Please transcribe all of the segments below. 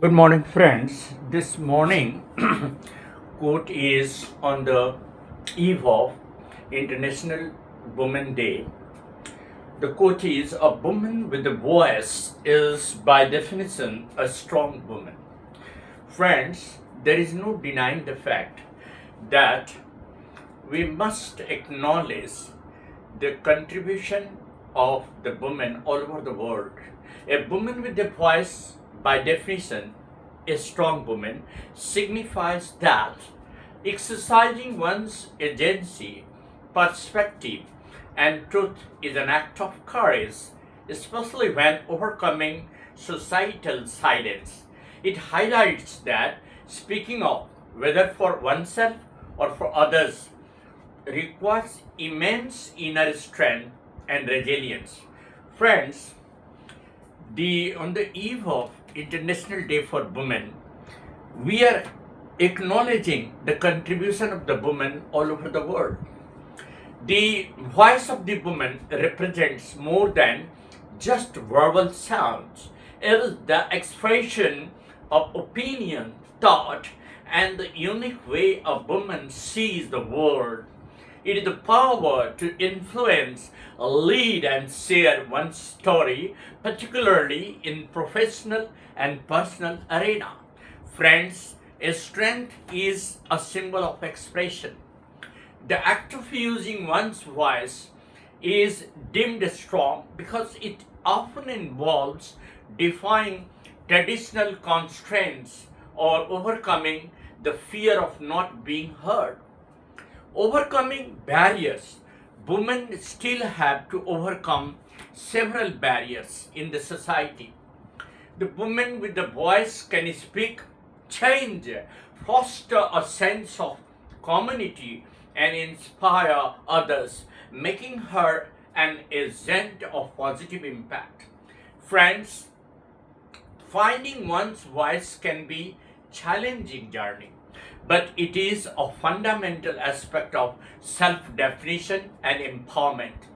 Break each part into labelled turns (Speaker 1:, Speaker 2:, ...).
Speaker 1: Good morning, friends. This morning, quote is on the eve of International Women Day. The quote is: "A woman with a voice is, by definition, a strong woman." Friends, there is no denying the fact that we must acknowledge the contribution of the women all over the world. A woman with a voice, by definition, a strong woman, signifies that exercising one's agency, perspective, and truth is an act of courage, especially when overcoming societal silence. It highlights that speaking up, whether for oneself or for others, requires immense inner strength and resilience. Friends, on the eve of International Day for Women, we are acknowledging the contribution of the women all over the world. The voice of the woman represents more than just verbal sounds. It is the expression of opinion, thought, and the unique way a woman sees the world. It is the power to influence, lead, and share one's story, particularly in professional and personal arena. Friends, a strength is a symbol of expression. The act of using one's voice is deemed strong because it often involves defying traditional constraints or overcoming the fear of not being heard. Overcoming barriers. Women still have to overcome several barriers in the society. The woman with the voice can speak, change, foster a sense of community, and inspire others, making her an agent of positive impact. Friends, finding one's voice can be challenging journey, but it is a fundamental aspect of self-definition and empowerment.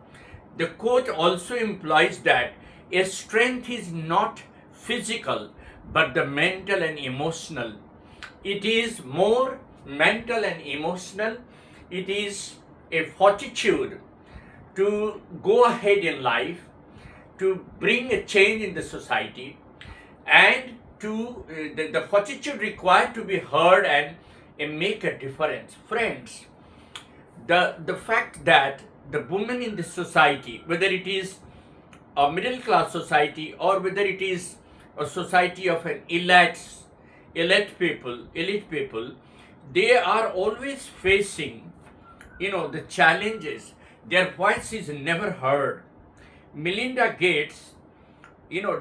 Speaker 1: The quote also implies that a strength is not physical but the mental and emotional. It is more mental and emotional. It is a fortitude to go ahead in life, to bring a change in the society, and the fortitude required to be heard and make a difference. Friends, the fact that the women in the society, whether it is a middle class society or whether it is a society of an elite people, they are always facing, the challenges. Their voice is never heard. Melinda Gates,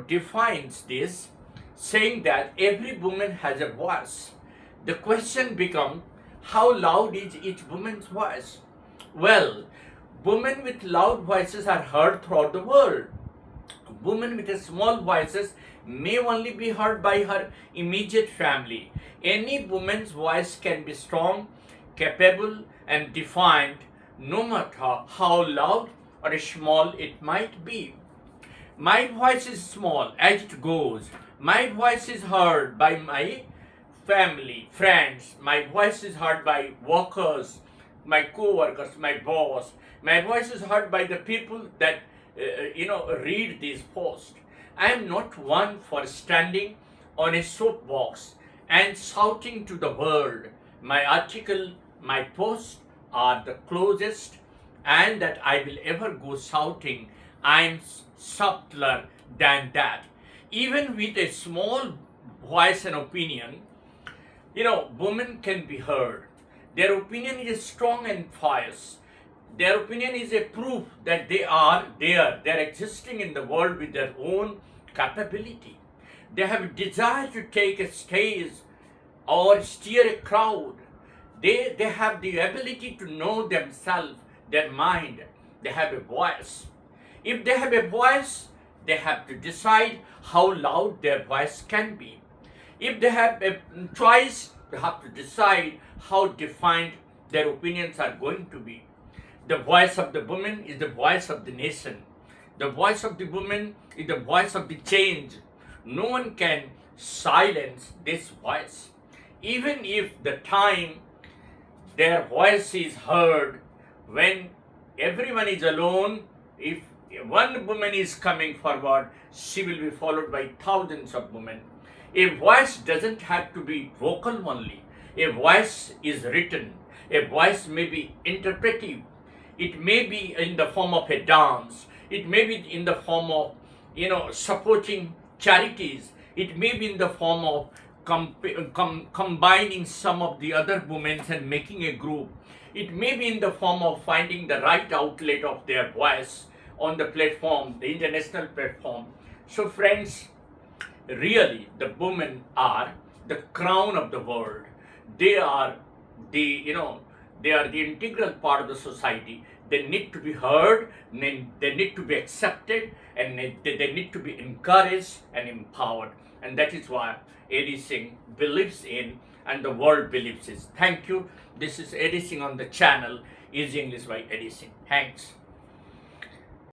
Speaker 1: defines this, saying that every woman has a voice. The question becomes, how loud is each woman's voice? Well, women with loud voices are heard throughout the world. Women with small voices may only be heard by her immediate family. Any woman's voice can be strong, capable, and defined, no matter how loud or small it might be. My voice is small as it goes. My voice is heard by my family, friends. My voice is heard by workers, my co-workers, my boss. My voice is heard by the people that read these posts. I am not one for standing on a soapbox and shouting to the world. My article, my posts are the closest, and that I will ever go shouting. I'm subtler than that. Even with a small voice and opinion, women can be heard. Their opinion is strong and fierce. Their opinion is a proof that they are there. They are existing in the world with their own capability. They have a desire to take a stage or steer a crowd. They have the ability to know themselves, their mind. They have a voice. If they have a voice, they have to decide how loud their voice can be. If they have a choice, they have to decide how defined their opinions are going to be. The voice of the woman is the voice of the nation. The voice of the woman is the voice of the change. No one can silence this voice. Even if the time their voice is heard when everyone is alone, if one woman is coming forward, she will be followed by thousands of women. A voice doesn't have to be vocal only. A voice is written. A voice may be interpretive. It may be in the form of a dance. It may be in the form of, supporting charities. It may be in the form of combining some of the other women and making a group. It may be in the form of finding the right outlet of their voice on the platform, the international platform. So, friends, really, the women are the crown of the world. They are they are the integral part of the society. They need to be heard, they need to be accepted, and they need to be encouraged and empowered. And that is why Eddie Singh believes in, and the world believes in. Thank you. This is Eddie Singh on the channel Easy English by Eddie Singh. Thanks.